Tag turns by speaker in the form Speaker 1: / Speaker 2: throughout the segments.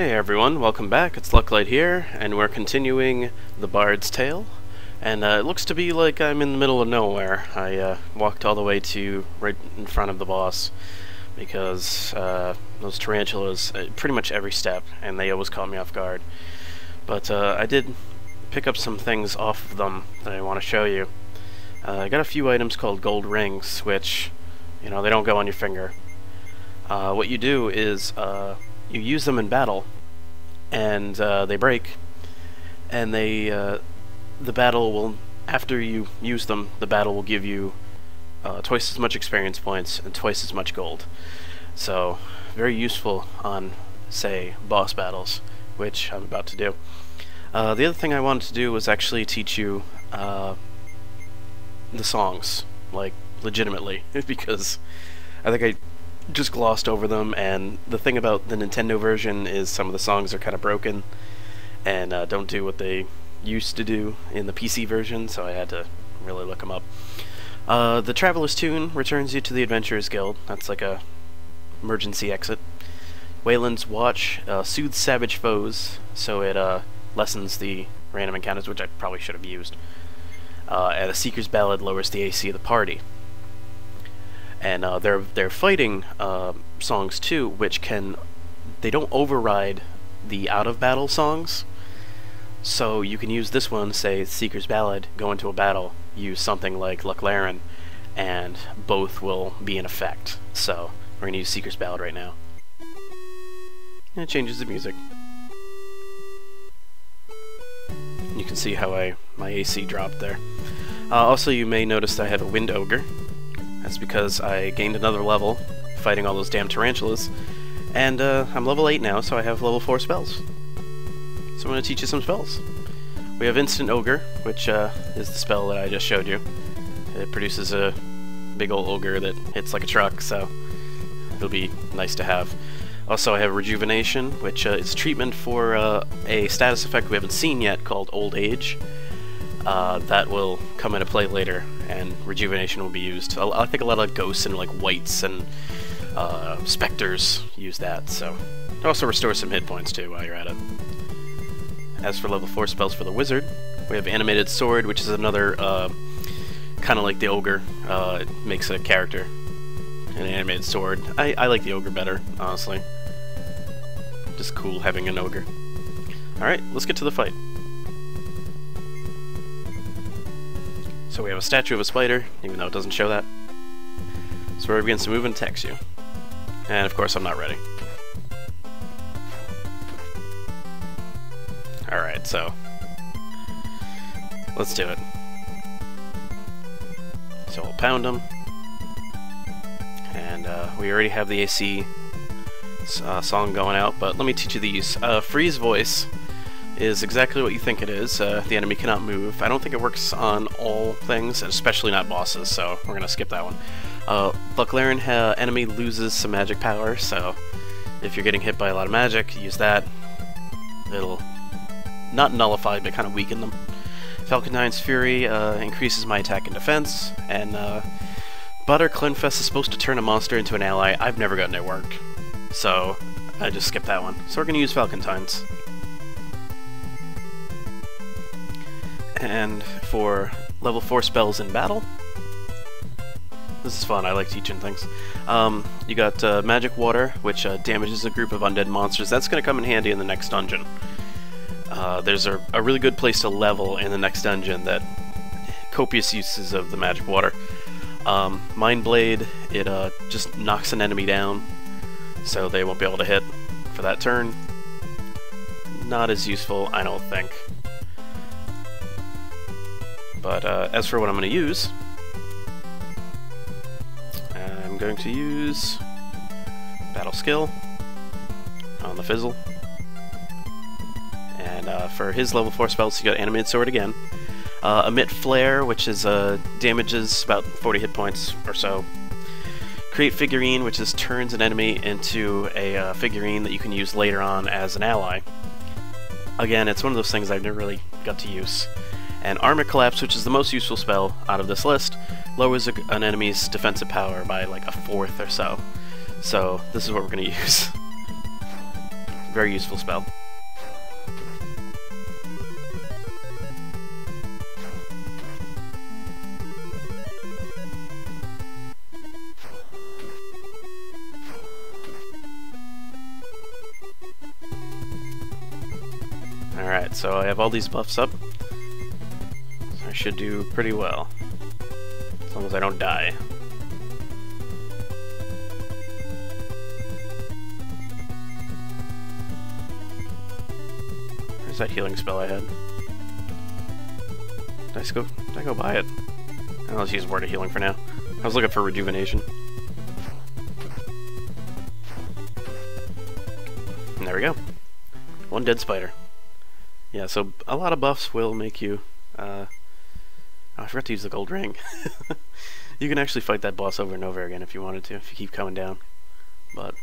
Speaker 1: Hey everyone, welcome back. It's Lucklight here, and we're continuing The Bard's Tale. And it looks to be like I'm in the middle of nowhere. I walked all the way to right in front of the boss because those tarantulas, pretty much every step, and they always caught me off guard. But I did pick up some things off of them that I want to show you. I got a few items called gold rings, which, you know, they don't go on your finger. What you do is you use them in battle, and they break, and the battle will, after you use them, the battle will give you twice as much experience points and twice as much gold. So, very useful on, say, boss battles, which I'm about to do. The other thing I wanted to do was actually teach you the songs, like, legitimately, because I think I just glossed over them, and the thing about the Nintendo version is some of the songs are kind of broken and don't do what they used to do in the PC version, so I had to really look them up. The Traveler's Tune returns you to the Adventurers Guild. That's like a emergency exit. Wayland's Watch soothes savage foes, so it lessens the random encounters, which I probably should have used. And the Seeker's Ballad lowers the AC of the party. And they're fighting songs too, which they don't override the out-of-battle songs. So you can use this one, say Seeker's Ballad, go into a battle, use something like Luck Laren, and both will be in effect. So we're going to use Seeker's Ballad right now. And it changes the music. You can see how my AC dropped there. Also, you may notice that I have a Wind Ogre. That's because I gained another level fighting all those damn tarantulas, and I'm level 8 now, so I have level 4 spells. So I'm going to teach you some spells. We have Instant Ogre, which is the spell that I just showed you. It produces a big old ogre that hits like a truck, so it'll be nice to have. Also, I have Rejuvenation, which is treatment for a status effect we haven't seen yet called Old Age. That will come into play later, and Rejuvenation will be used. I think a lot of ghosts and like whites and specters use that, so it also restores some hit points too while you're at it. As for level 4 spells for the Wizard, we have Animated Sword, which is another kind of like the Ogre. It makes a character an animated sword. I like the Ogre better, honestly. Just cool having an Ogre. Alright, let's get to the fight. So we have a statue of a spider, even though it doesn't show that. So it begins to move and attacks you. And of course I'm not ready. Alright, so let's do it. So we'll pound him. And we already have the AC song going out, but let me teach you these. Freeze Voice is exactly what you think it is. The enemy cannot move. I don't think it works on all things, especially not bosses, so we're going to skip that one. Luck Laren, enemy loses some magic power, so if you're getting hit by a lot of magic, use that. It'll not nullify, but kind of weaken them. Falcontine's Fury increases my attack and defense, and Butter Clinfest is supposed to turn a monster into an ally. I've never gotten it work, so I just skipped that one. So we're going to use Falcontine's. And for level 4 spells in battle, this is fun, I like teaching things. You got Magic Water, which damages a group of undead monsters. That's going to come in handy in the next dungeon. There's a really good place to level in the next dungeon that copious uses of the Magic Water. Mind Blade, it just knocks an enemy down, so they won't be able to hit for that turn. Not as useful, I don't think. But as for what I'm going to use, I'm going to use Battle Skill on the Fizzle. And for his level 4 spells, you got Animated Sword again. Emit Flare, which is damages about 40 hit points or so. Create Figurine, which is turns an enemy into a figurine that you can use later on as an ally. Again, it's one of those things I've never really got to use. And Armor Collapse, which is the most useful spell out of this list, lowers an enemy's defensive power by like a 1/4 or so. So this is what we're going to use. Very useful spell. Alright, so I have all these buffs up. So I should do pretty well. As long as I don't die. Where's that healing spell I had? Did I go buy it? Let's use Word of Healing for now. I was looking for Rejuvenation. And there we go. One dead spider. Yeah, so a lot of buffs will make you... oh, I forgot to use the gold ring. You can actually fight that boss over and over again if you wanted to, if you keep coming down. But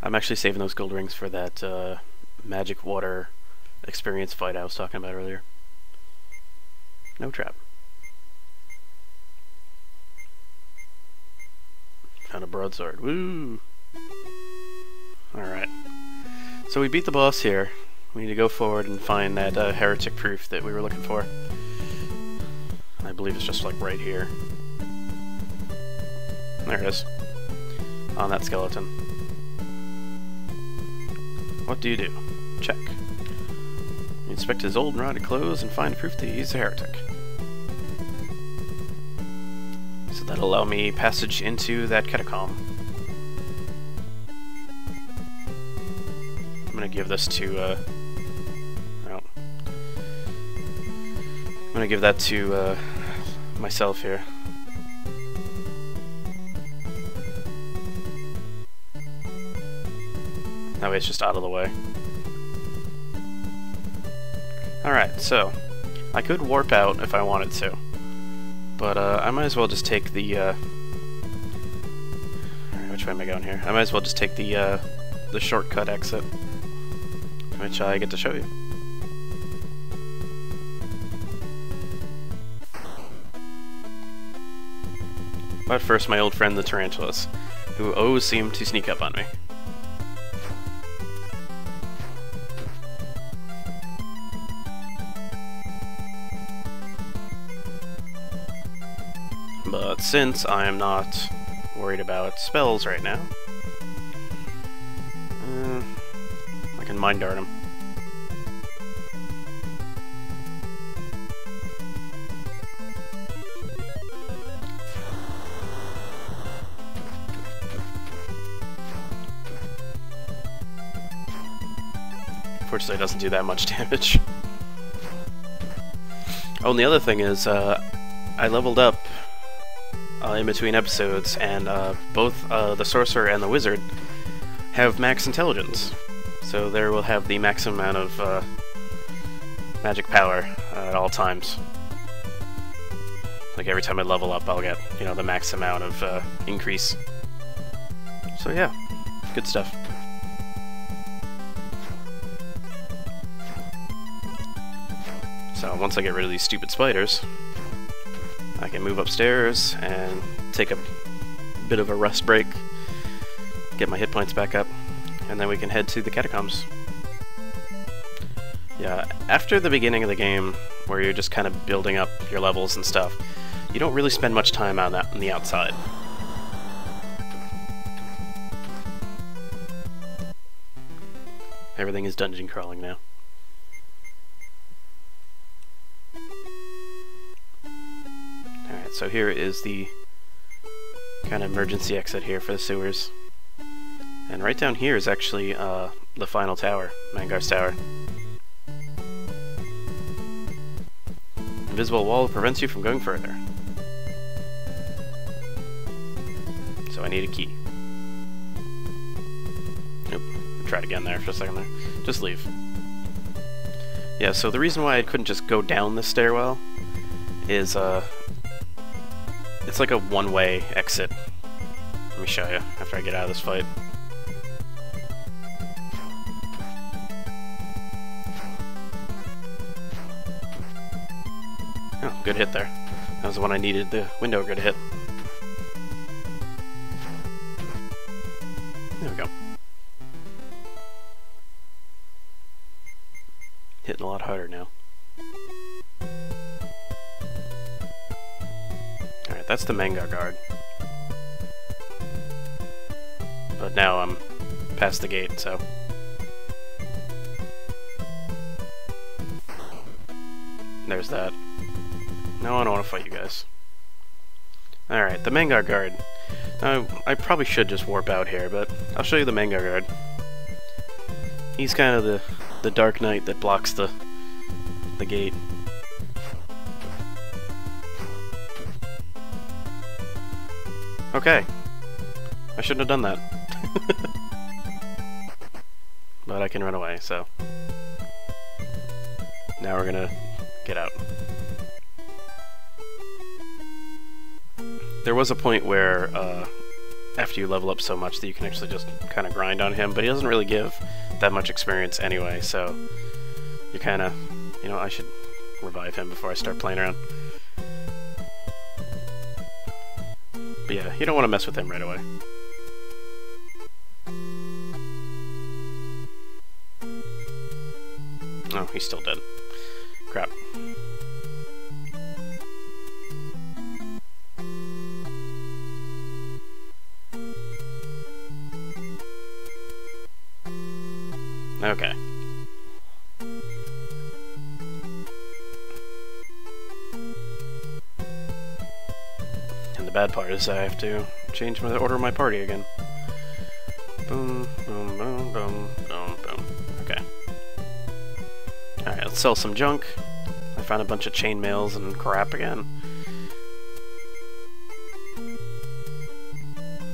Speaker 1: I'm actually saving those gold rings for that magic water experience fight I was talking about earlier. No trap. Found a broadsword. Woo! Alright. So we beat the boss here. We need to go forward and find that heretic proof that we were looking for. I believe it's just like right here. There it is. On that skeleton. What do you do? Check. You inspect his old and rotted clothes and find proof that he's a heretic. So that'll allow me passage into that catacomb. I'm gonna give this to, I'm gonna give that to, myself here. That way it's just out of the way. Alright, so, I could warp out if I wanted to. But, I might as well just take the, Alright, which way am I going here? I might as well just take the shortcut exit, which I get to show you. But first, my old friend the tarantulas, who always seem to sneak up on me. But since I am not worried about spells right now, I can mind dart him. Unfortunately, it doesn't do that much damage. Oh, and the other thing is, I leveled up in between episodes, and both the sorcerer and the wizard have max intelligence. So they will have the maximum amount of magic power at all times. Like every time I level up, I'll get, you know, the max amount of increase. So yeah, good stuff. So once I get rid of these stupid spiders, I can move upstairs and take a bit of a rest break, get my hit points back up, and then we can head to the catacombs. Yeah, after the beginning of the game, where you're just kind of building up your levels and stuff, you don't really spend much time on the outside. Everything is dungeon crawling now. Alright, so here is the kind of emergency exit here for the sewers. And right down here is actually the final tower, Mangar's tower. Invisible wall prevents you from going further. So I need a key. Nope, try it again there for a second there. Just leave. Yeah, so the reason why I couldn't just go down the stairwell is, it's like a one-way exit. Let me show you after I get out of this fight. Oh, good hit there. That was the one I needed the window ogre to hit. There we go. hitting a lot harder now. Alright, that's the Mangar guard. But now I'm past the gate, so... There's that. No, I don't want to fight you guys. Alright, the Mangar guard. Now, I probably should just warp out here, but I'll show you the Mangar guard. He's kind of the Dark Knight that blocks the gate. Okay. I shouldn't have done that. But I can run away, so... Now we're gonna get out. There was a point where, after you level up so much that you can actually just kind of grind on him, but he doesn't really give that much experience anyway, so you kind of, you know, I should revive him before I start playing around. But yeah, you don't want to mess with him right away. Oh, he's still dead. Crap. Okay. And the bad part is I have to change the order of my party again. Boom, boom, boom, boom, boom, boom. Okay. Alright, let's sell some junk. I found a bunch of chainmails and crap again.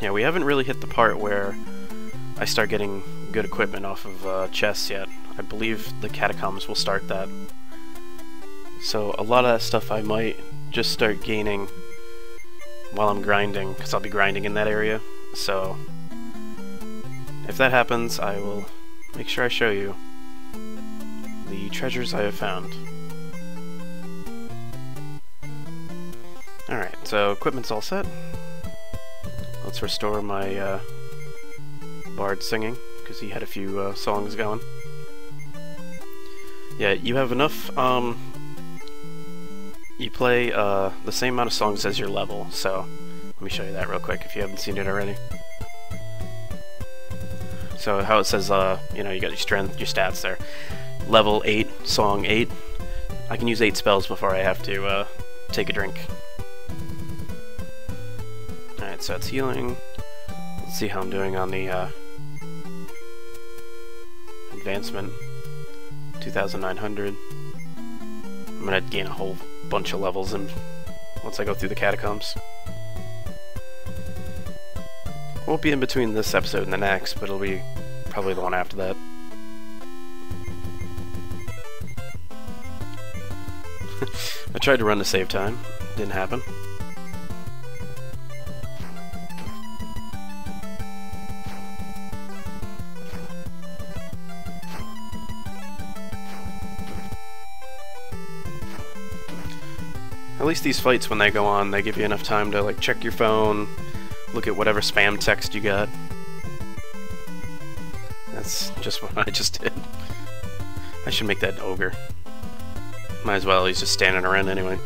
Speaker 1: Yeah, we haven't really hit the part where I start getting good equipment off of chests yet. I believe the Catacombs will start that. So a lot of that stuff I might just start gaining while I'm grinding, because I'll be grinding in that area. So if that happens, I will make sure I show you the treasures I have found. Alright, so equipment's all set. Let's restore my bard singing, because he had a few songs going. Yeah, you have enough, you play the same amount of songs as your level, so let me show you that real quick if you haven't seen it already. So how it says, you know, you got your strength, your stats there. Level 8, song 8. I can use 8 spells before I have to take a drink. Alright, so it's healing. Let's see how I'm doing on the advancement. 2,900. I'm gonna gain a whole bunch of levels once I go through the Catacombs. Won't be in between this episode and the next, but it'll be probably the one after that. I tried to run to save time. Didn't happen. At least these fights, when they go on, they give you enough time to like check your phone, look at whatever spam text you got. That's just what I just did. I should make that an ogre. Might as well, he's just standing around anyway.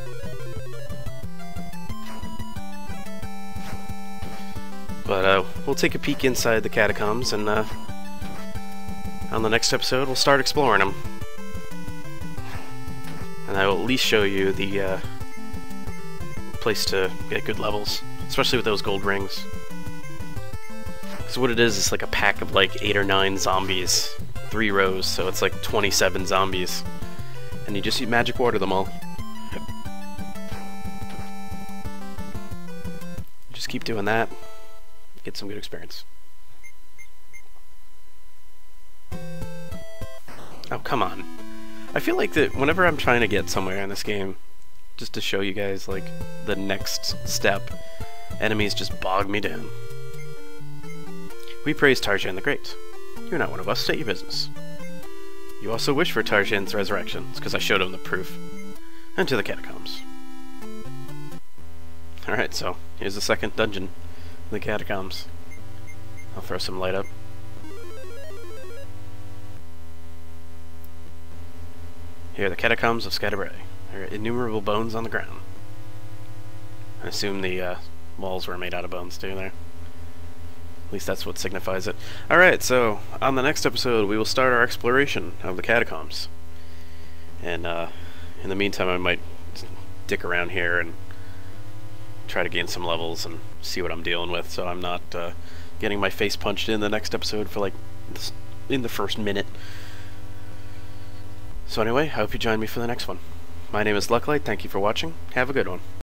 Speaker 1: But we'll take a peek inside the Catacombs, and on the next episode we'll start exploring them. And I will at least show you the place to get good levels, especially with those gold rings. Because what it is like a pack of like 8 or 9 zombies, 3 rows, so it's like 27 zombies. And you just magic water them all. Just keep doing that, get some good experience. Oh, come on. I feel like that whenever I'm trying to get somewhere in this game, just to show you guys, like, the next step, enemies just bog me down. We praise Tarzan the Great. You're not one of us, state your business. You also wish for Tarzan's resurrection, because I showed him the proof. And to the Catacombs. Alright, so, here's the second dungeon in the Catacombs. I'll throw some light up. Here are the Catacombs of Scatterbrae. There are innumerable bones on the ground. I assume the walls were made out of bones too there. At least that's what signifies it. Alright, so on the next episode we will start our exploration of the Catacombs. And in the meantime I might dick around here and try to gain some levels and see what I'm dealing with, so I'm not getting my face punched in the next episode for like in the first minute. So anyway, I hope you join me for the next one. My name is Lucklight, thank you for watching, have a good one.